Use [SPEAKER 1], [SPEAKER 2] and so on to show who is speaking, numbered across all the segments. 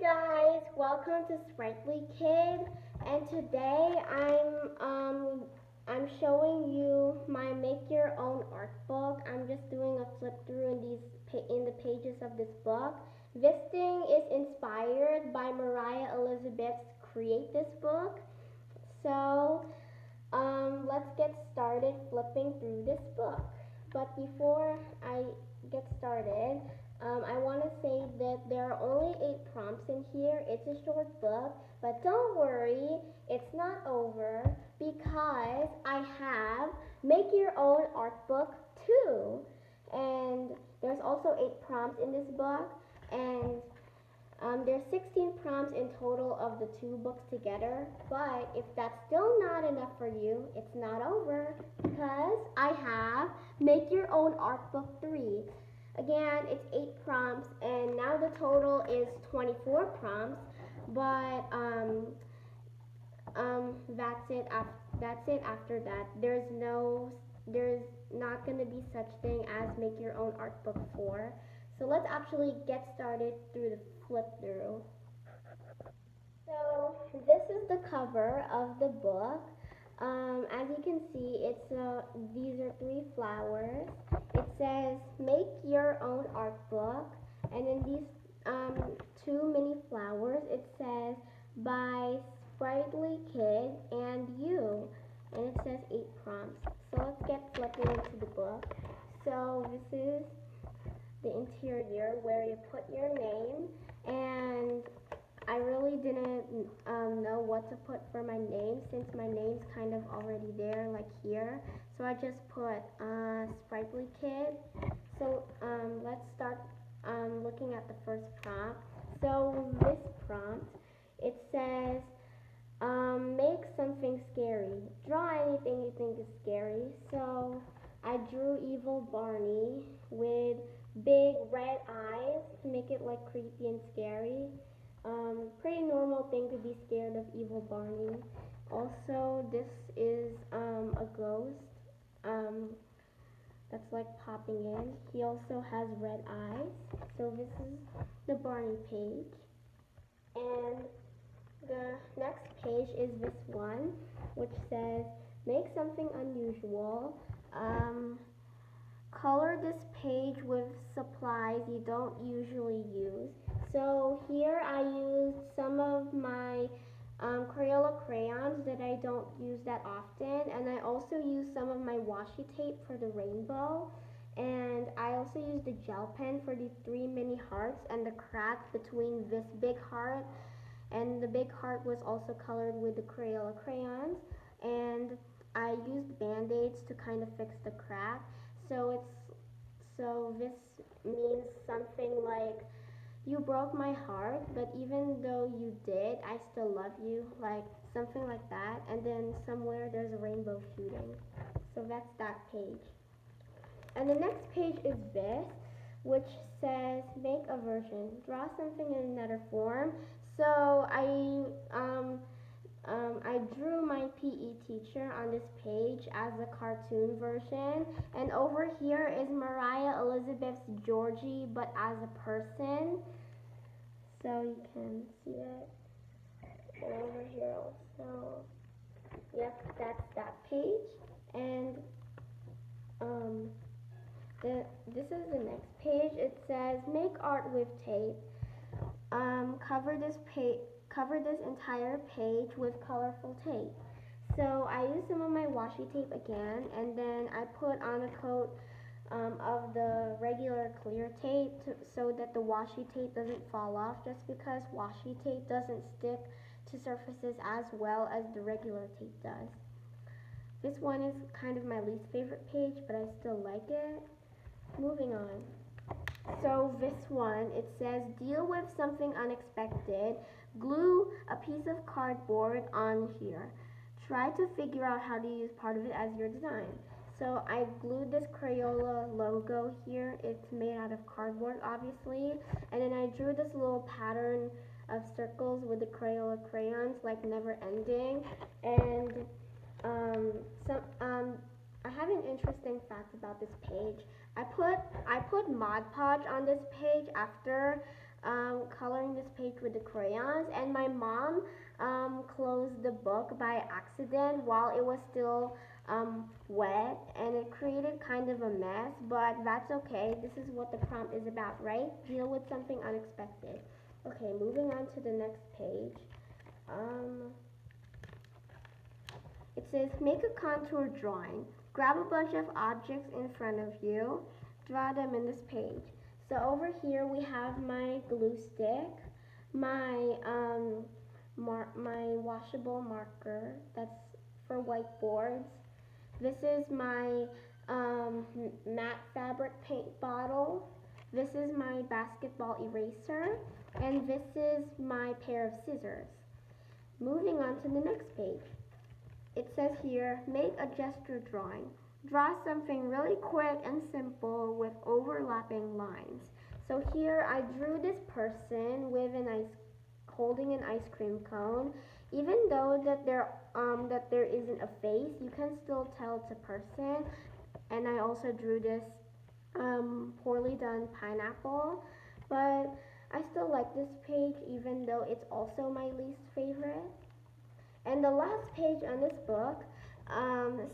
[SPEAKER 1] guys, welcome to Sprightly Kid, and today I'm showing you my make your own art book. I'm just doing a flip through in the pages of this book. This thing is inspired by Mariah Elizabeth's Create This book. So let's get started flipping through this book. But before I get started, I want to say that there are only 8 prompts in here. It's a short book, but don't worry, it's not over because I have Make Your Own Art Book too. And there's also 8 prompts in this book, and there's 16 prompts in total of the 2 books together, but if that's still not enough for you, it's not over because I have Make Your Own Art Book 3. Again, it's 8 prompts, and now the total is 24 prompts, but that's it after that. There's not going to be such thing as Make Your Own Art Book 4. So let's actually get started through the flip through. So this is the cover of the book. As you can see, these are 3 flowers. It says Make Your Own Art Book, and in these 2 mini flowers, it says by Sprightly Kid and you, and it says 8 prompts. So let's get flipping into the book. So this is the interior where you put your name, and I really didn't know what to put for my name since my name's kind of already there, like here. So I just put Sprightly Kid. So let's start looking at the first prompt. So this prompt, it says make something scary. Draw anything you think is scary. So I drew Evil Barney with big red eyes to make it like creepy and scary. Pretty normal thing to be scared of Evil Barney. Also, this is a ghost that's like popping in. He also has red eyes. So this is the Barney page. And the next page is this one, which says make something unusual. Color this page with supplies you don't usually use. So here I used some of my Crayola crayons that I don't use that often, and I also used some of my washi tape for the rainbow, and I also used the gel pen for the 3 mini hearts and the crack between this big heart, and the big heart was also colored with the Crayola crayons, and I used band-aids to kind of fix the crack. So this means something like you broke my heart, but even though you did, I still love you, like something like that. And then somewhere there's a rainbow shooting. So that's that page. And the next page is this, which says make a version. Draw something in another form. So I drew my PE teacher on this page as a cartoon version, and over here is Mariah Elizabeth's Georgie, but as a person. So you can see it. And over here also. Yep, that's that page. And this is the next page. It says make art with tape. Cover this entire page with colorful tape. So I used some of my washi tape again, and then I put on a coat of the regular clear tape so that the washi tape doesn't fall off, just because washi tape doesn't stick to surfaces as well as the regular tape does. This one is kind of my least favorite page, but I still like it. Moving on. So this one, it says deal with something unexpected. Glue a piece of cardboard on here. Try to figure out how to use part of it as your design. So I glued this Crayola logo here. It's made out of cardboard, obviously. And then I drew this little pattern of circles with the Crayola crayons, like never ending. And I have an interesting fact about this page. I put Mod Podge on this page after coloring this page with the crayons, and my mom closed the book by accident while it was still wet, and it created kind of a mess, but that's okay. This is what the prompt is about, right? Deal with something unexpected. Okay, moving on to the next page. It says, make a contour drawing. Grab a bunch of objects in front of you. Draw them in this page. So over here we have my glue stick, my my washable marker that's for whiteboards. This is my matte fabric paint bottle. This is my basketball eraser, and this is my pair of scissors. Moving on to the next page. It says here, make a gesture drawing. Draw something really quick and simple with overlapping lines. So here I drew this person with holding an ice cream cone. Even though that there isn't a face, you can still tell it's a person. And I also drew this poorly done pineapple, but I still like this page even though it's also my least favorite. And the last page on this book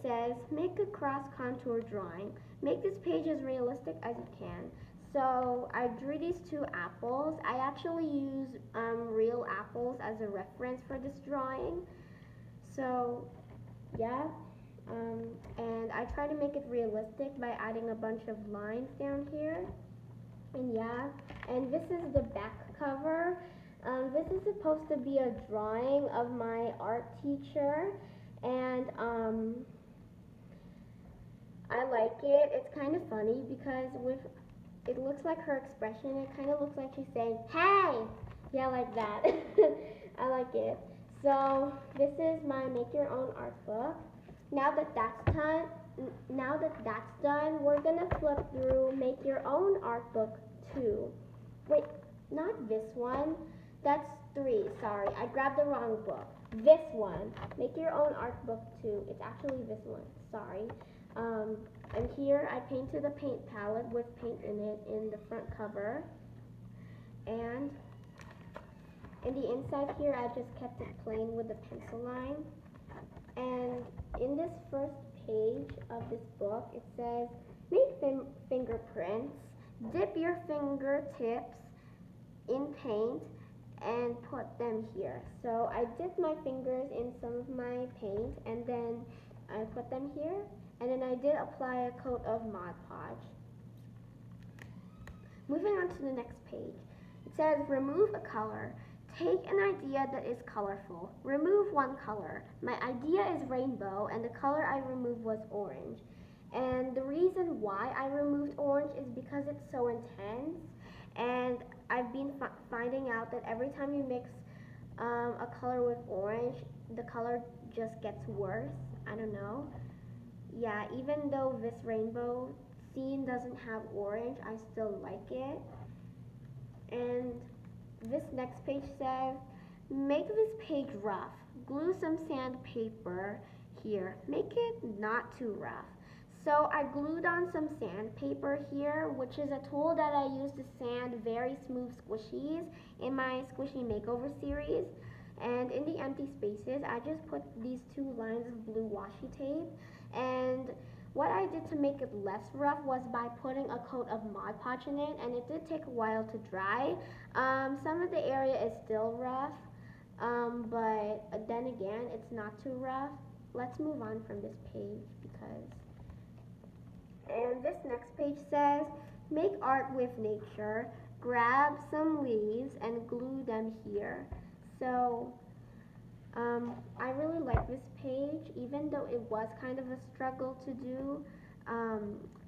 [SPEAKER 1] says, make a cross contour drawing. Make this page as realistic as you can. So I drew these two apples. I actually use real apples as a reference for this drawing. So yeah, and I try to make it realistic by adding a bunch of lines down here. And yeah, and this is the back cover. This is supposed to be a drawing of my art teacher, and I like it. It's kind of funny because it looks like her expression, it kind of looks like she's saying, hey! Yeah, like that. I like it. So this is my make your own art book. Now that that's done, we're gonna flip through make your own art book 2. Wait, not this one. That's 3, sorry, I grabbed the wrong book. This one, make your own art book 2. It's actually this one, sorry. And here I painted a paint palette with paint in it in the front cover. And in the inside here, I just kept it plain with the pencil line. And in this first page of this book, it says, make fingerprints, dip your fingertips in paint, and put them here. So I dipped my fingers in some of my paint, and then I put them here, and then I did apply a coat of Mod Podge. Moving on to the next page, it says remove a color. Take an idea that is colorful. Remove one color. My idea is rainbow, and the color I removed was orange. And the reason why I removed orange is because it's so intense, and I've been finding out that every time you mix a color with orange, the color just gets worse. I don't know. Yeah, even though this rainbow scene doesn't have orange, I still like it. And this next page says, make this page rough. Glue some sandpaper here. Make it not too rough. So I glued on some sandpaper here, which is a tool that I use to sand very smooth squishies in my squishy makeover series. And in the empty spaces, I just put these 2 lines of blue washi tape. And what I did to make it less rough was by putting a coat of Mod Podge in it, and it did take a while to dry. Some of the area is still rough, but then again, it's not too rough. Let's move on from this page because... And this next page says, make art with nature. Grab some leaves and glue them here. So, I really like this page, even though it was kind of a struggle to do.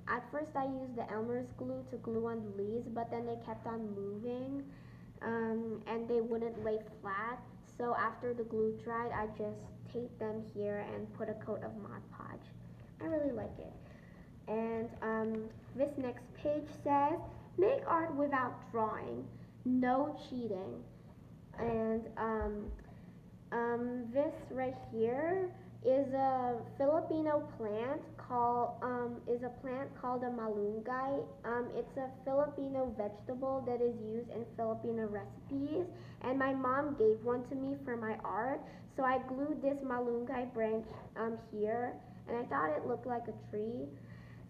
[SPEAKER 1] At first I used the Elmer's glue to glue on the leaves, but then they kept on moving, and they wouldn't lay flat. So after the glue dried, I just taped them here and put a coat of Mod Podge. I really like it. And this next page says, make art without drawing, no cheating. And this right here is a Filipino plant called a malunggay. It's a Filipino vegetable that is used in Filipino recipes, and my mom gave one to me for my art. So I glued this malunggay branch here, and I thought it looked like a tree,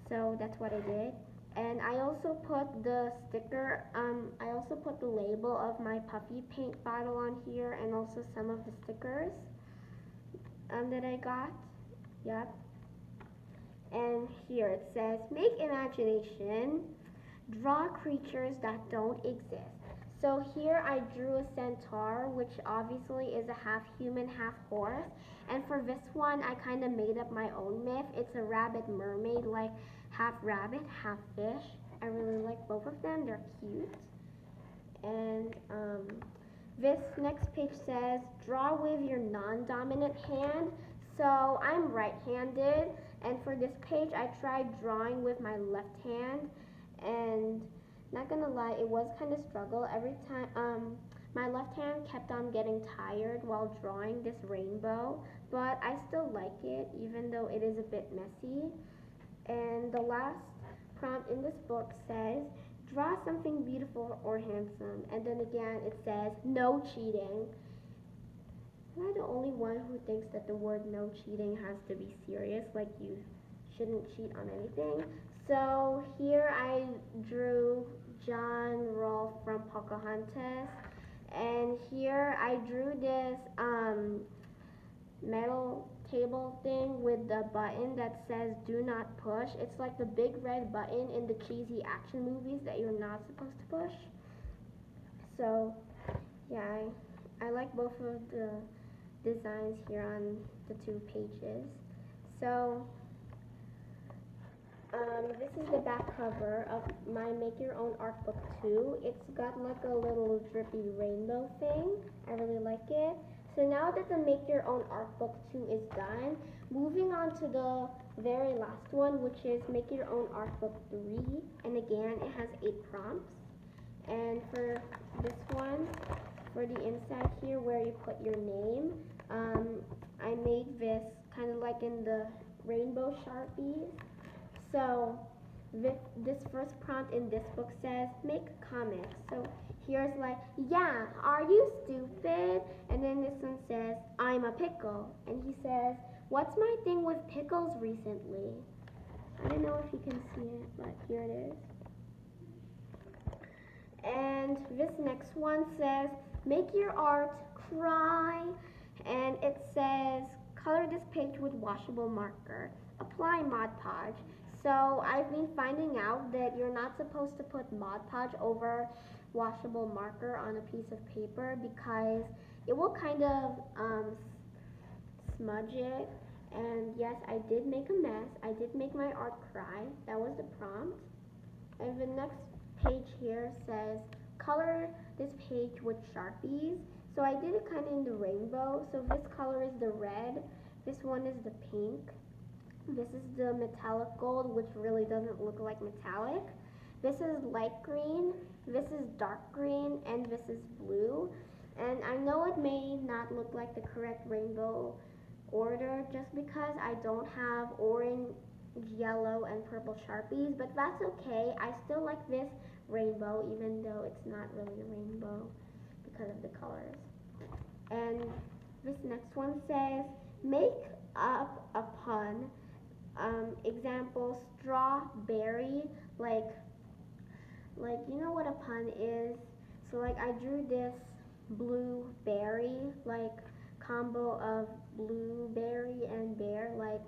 [SPEAKER 1] so that's what I did. And I also put the sticker, I also put the label of my puffy paint bottle on here, and also some of the stickers that I got. Yep. And here it says, make imagination, draw creatures that don't exist. So here I drew a centaur, which obviously is a half human, half horse. And for this one, I kind of made up my own myth. It's a rabbit mermaid, like half rabbit, half fish. I really like both of them. They're cute. And this next page says, draw with your non-dominant hand. So I'm right-handed, and for this page I tried drawing with my left hand, and not gonna lie, it was kind of struggle. Every time my left hand kept on getting tired while drawing this rainbow, but I still like it even though it is a bit messy. And the last prompt in this book says, draw something beautiful or handsome. And then again it says, no cheating. Am I the only one who thinks that the word no cheating has to be serious, like you shouldn't cheat on anything? So here I drew John Rolfe from Pocahontas, and here I drew this metal table thing with the button that says do not push. It's like the big red button in the cheesy action movies that you're not supposed to push. So yeah, I like both of the designs here on the two pages. So this is the back cover of my Make Your Own Art Book 2. It's got like a little drippy rainbow thing. I really like it. So now that the Make Your Own Art Book 2 is done, moving on to the very last one, which is Make Your Own Art Book 3. And again, it has 8 prompts. And for this one, for the inside here where you put your name, I made this kind of like in the rainbow Sharpies. So this first prompt in this book says, make comics. So here's like, yeah, are you stupid? And then this one says, I'm a pickle. And he says, what's my thing with pickles recently? I don't know if you can see it, but here it is. And this next one says, make your art cry. And it says, color this page with washable marker. Apply Mod Podge. So I've been finding out that you're not supposed to put Mod Podge over washable marker on a piece of paper because it will kind of smudge it. And yes, I did make a mess. I did make my art cry. That was the prompt. And the next page here says, color this page with Sharpies. So I did it kind of in the rainbow. So this color is the red. This one is the pink. This is the metallic gold, which really doesn't look like metallic. This is light green. This is dark green. And this is blue. And I know it may not look like the correct rainbow order just because I don't have orange, yellow, and purple Sharpies, but that's okay. I still like this rainbow even though it's not really a rainbow because of the colors. And this next one says, make up a pun. Example, strawberry, like you know what a pun is? So like I drew this blueberry, like combo of blueberry and bear. Like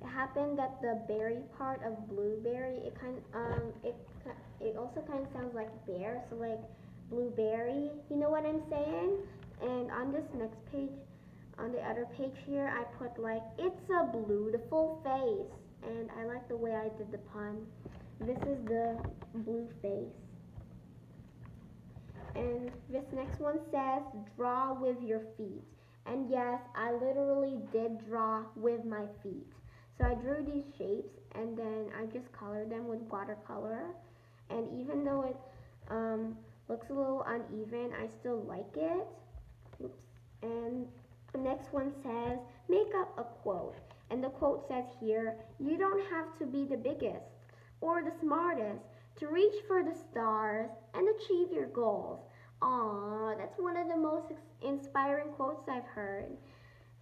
[SPEAKER 1] it happened that the berry part of blueberry, it also kind of sounds like bear. So like blueberry, you know what I'm saying? And on this next page, on the other page here, I put like, it's a beautiful face. And I like the way I did the pun. This is the blue face. And this next one says, draw with your feet. And yes, I literally did draw with my feet. So I drew these shapes and then I just colored them with watercolor. And even though it looks a little uneven, I still like it. Oops. And The next one says, make up a quote. And the quote says here, you don't have to be the biggest or the smartest to reach for the stars and achieve your goals. Aww, that's one of the most inspiring quotes I've heard.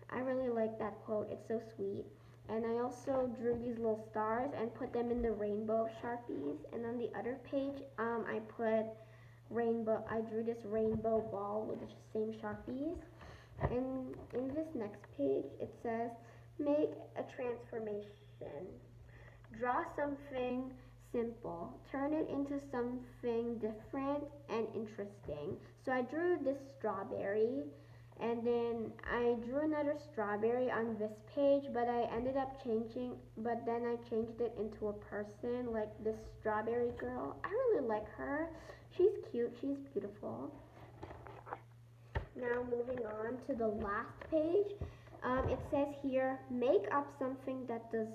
[SPEAKER 1] I really like that quote. It's so sweet. And I also drew these little stars and put them in the rainbow Sharpies. And on the other page, I put rainbow. I drew this rainbow ball with the same Sharpies. And in this next page, it says, make a transformation. Draw something simple. Turn it into something different and interesting. So I drew this strawberry, and then I drew another strawberry on this page, but I ended up changing, but then I changed it into a person, like this strawberry girl. I really like her. She's cute, she's beautiful. Now moving on to the last page, it says here, make up something that does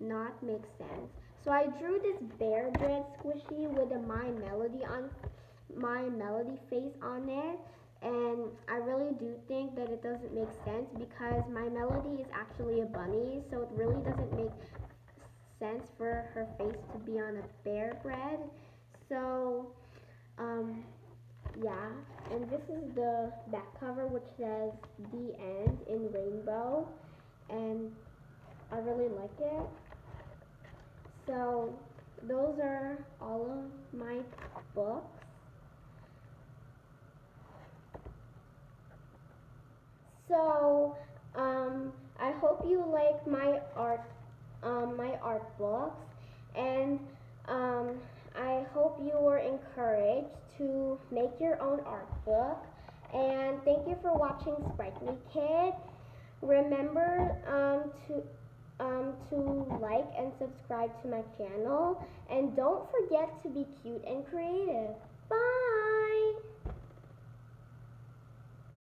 [SPEAKER 1] not make sense. So I drew this Bear Bread squishy with a My Melody face on it, and I really do think that it doesn't make sense because My Melody is actually a bunny, so it really doesn't make sense for her face to be on a bear bread. So, yeah, and this is the back cover, which says The End in rainbow, and I really like it. So those are all of my books. So I hope you like my art books, and I hope you were encouraged to make your own art book. And thank you for watching Sprightly Kid. Remember to like and subscribe to my channel, and don't forget to be cute and creative. Bye!